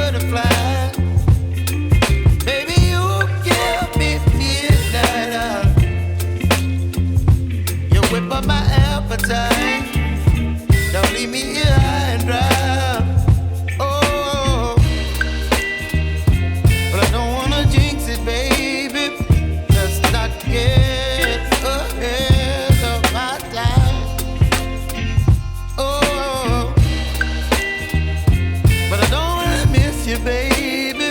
butterfly. Baby, you give me midnight. You whip up my appetite. Don't leave me here high and dry. Oh, but I don't wanna jinx it, baby. Let's not get ahead of my time. Oh, but I don't wanna miss you, baby.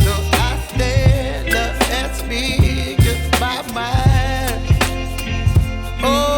So I stand up and speak just my mind. Oh.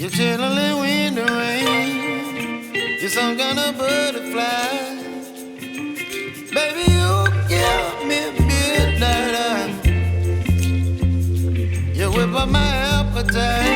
You're chilling when the rain. You're some kind of butterfly. Baby, you give me midnight. You whip up my appetite.